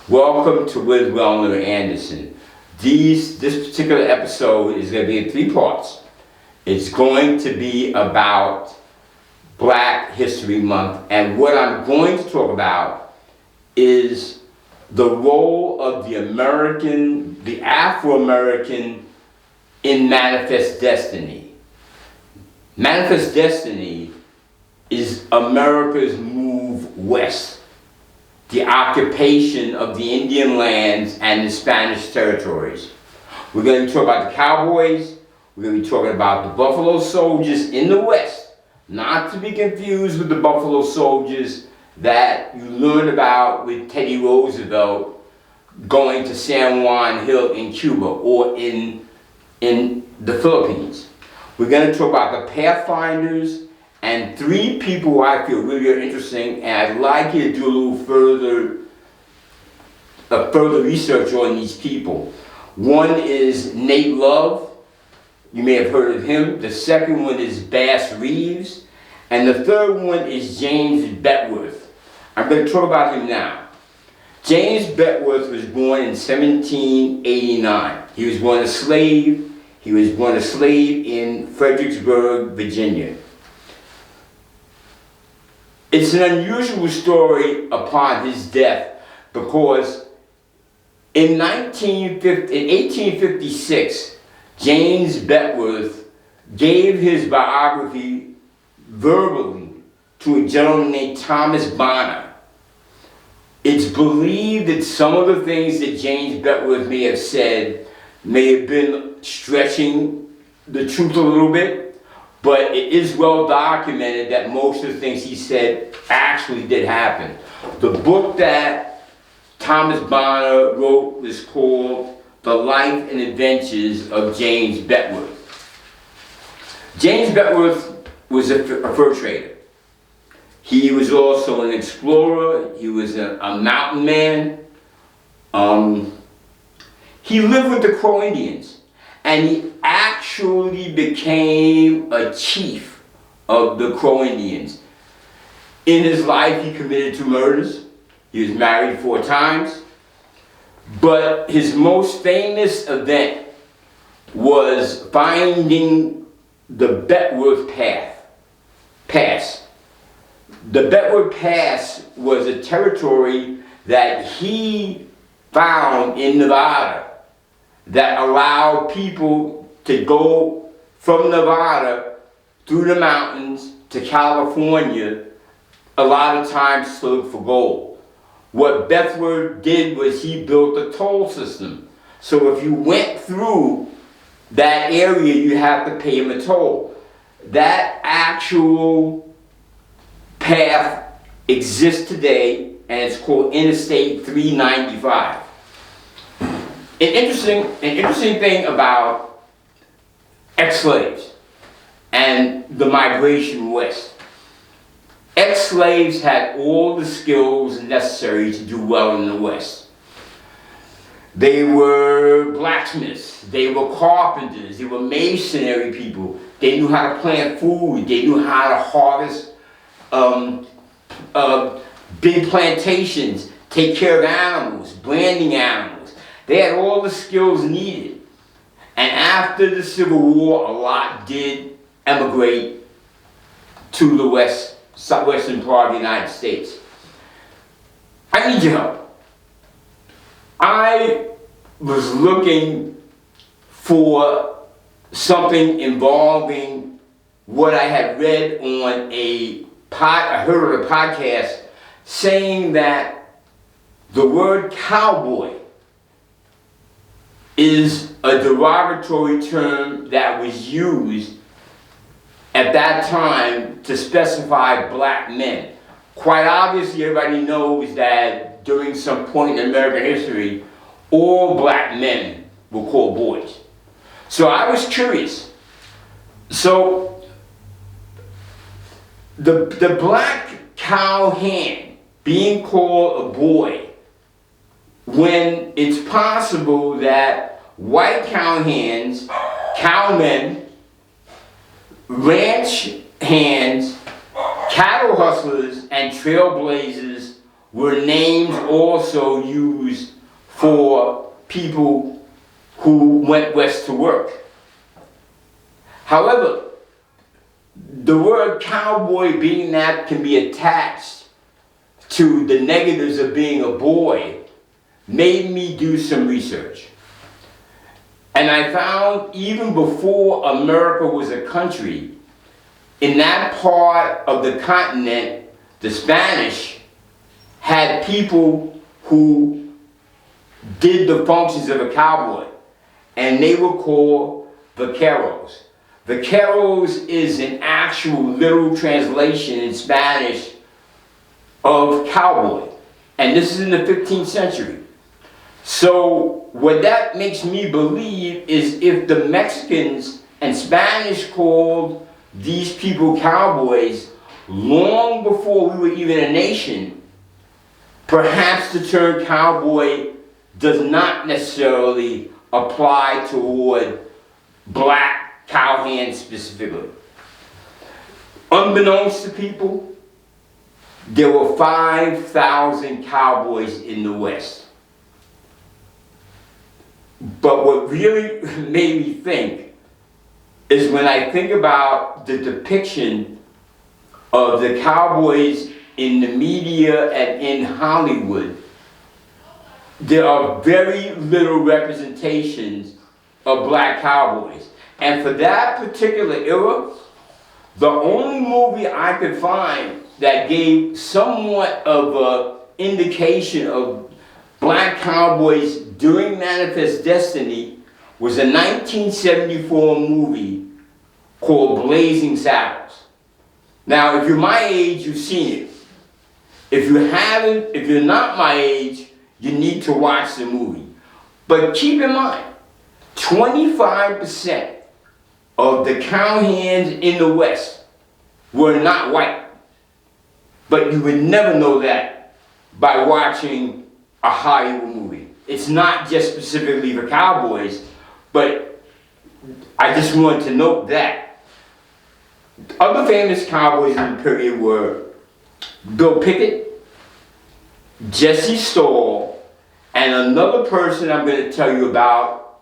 Welcome to With Wellner Anderson. This particular episode is going to be in 3 parts. It's going to be about Black History Month, and what I'm going to talk about is the role of the Afro American in Manifest Destiny. Manifest Destiny is America's move west. The occupation of the Indian lands and the Spanish territories. We're going to talk about the Cowboys. We're going to be talking about the Buffalo Soldiers in the West, not to be confused with the Buffalo Soldiers that you learn about with Teddy Roosevelt going to San Juan Hill in Cuba or in the Philippines. We're going to talk about the Pathfinders and 3 people who I feel really are interesting, and I'd like you to do a little further research on these people. One is Nate Love. You may have heard of him. The second one is Bass Reeves. And the third one is James Betchworth. I'm going to talk about him now. James Betchworth was born in 1789. He was born a slave. He was born a slave in Fredericksburg, Virginia. It's an unusual story upon his death because in 1856, James Betchworth gave his biography verbally to a gentleman named Thomas Bonner. It's believed that some of the things that James Betchworth may have said may have been stretching the truth a little bit, but it is well documented that most of the things he said actually did happen. The book that Thomas Bonner wrote was called The Life and Adventures of James Betchworth. James Betchworth was a fur trader. He was also an explorer. He was a mountain man. He lived with the Crow Indians. And he actually became a chief of the Crow Indians. In his life, he committed 2 murders. He was married 4 times. But his most famous event was finding the Betchworth Pass. The Betchworth Pass was a territory that he found in Nevada that allowed people to go from Nevada through the mountains to California, a lot of times to look for gold. What Betchworth did was he built a toll system. So if you went through that area, you have to pay him a toll. That actual path exists today, and it's called Interstate 395. An interesting thing about ex-slaves and the migration west. Ex-slaves had all the skills necessary to do well in the West. They were blacksmiths, they were carpenters, they were masonry people. They knew how to plant food, they knew how to harvest big plantations, take care of animals, branding animals. They had all the skills needed. And after the Civil War, a lot did emigrate to the southwestern part of the United States. I need your help. I was looking for something involving what I had read on I heard on a podcast saying that the word cowboy is a derogatory term that was used at that time to specify black men. Quite obviously, everybody knows that during some point in American history, all black men were called boys. So I was curious. So the black cowhand being called a boy, when it's possible that white cowhands, cowmen, ranch hands, cattle hustlers, and trailblazers were names also used for people who went west to work. However, the word cowboy, being that can be attached to the negatives of being a boy, made me do some research. And I found even before America was a country, in that part of the continent, the Spanish had people who did the functions of a cowboy, and they were called vaqueros. Vaqueros is an actual literal translation in Spanish of cowboy, and this is in the 15th century. So what that makes me believe is if the Mexicans and Spanish called these people cowboys long before we were even a nation, perhaps the term cowboy does not necessarily apply toward black cowhands specifically. Unbeknownst to people, there were 5,000 cowboys in the West. But what really made me think is when I think about the depiction of the cowboys in the media and in Hollywood, there are very little representations of black cowboys. And for that particular era, the only movie I could find that gave somewhat of an indication of black cowboys during Manifest Destiny was a 1974 movie called Blazing Saddles. Now, if you're my age, you've seen it. If you haven't, if you're not my age, you need to watch the movie. But keep in mind, 25% of the cowhands in the West were not white. But you would never know that by watching a Hollywood movie. It's not just specifically for cowboys, but I just wanted to note that. Other famous cowboys in the period were Bill Pickett, Jesse Stahl, and another person I'm going to tell you about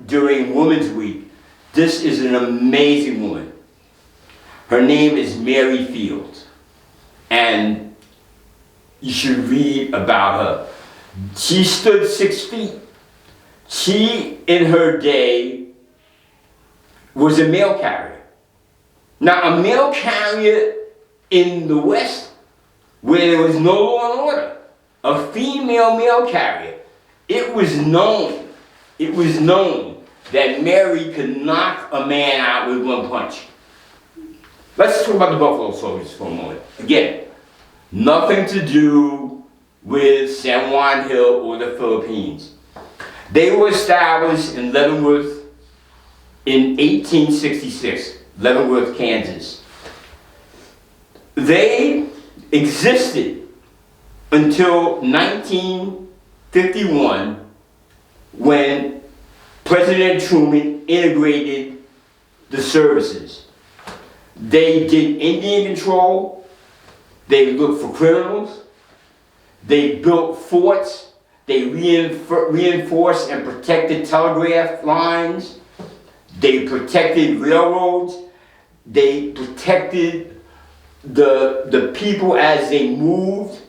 during Women's Week. This is an amazing woman. Her name is Mary Fields, and you should read about her. She stood 6 feet. She, in her day, was a mail carrier. Now, a mail carrier in the West, where there was no law and order, a female mail carrier, it was known that Mary could knock a man out with one punch. Let's talk about the Buffalo Soldiers for a moment. Again, nothing to do with San Juan Hill or the Philippines. They were established in Leavenworth in 1866, Leavenworth, Kansas. They existed until 1951 when President Truman integrated the services. They did Indian control, they looked for criminals, they built forts, they reinforced and protected telegraph lines, they protected railroads, they protected the people as they moved,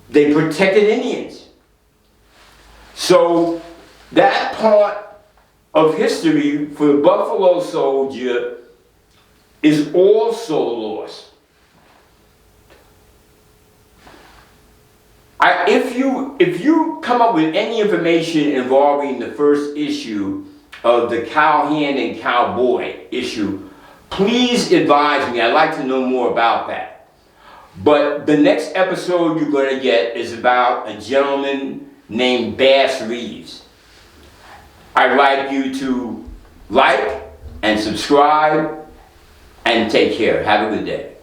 they protected Indians. So that part of history for the Buffalo Soldier is also lost. If you come up with any information involving the first issue of the cowhand and cowboy issue, please advise me. I'd like to know more about that. But the next episode you're going to get is about a gentleman named Bass Reeves. I'd like you to like and subscribe and take care. Have a good day.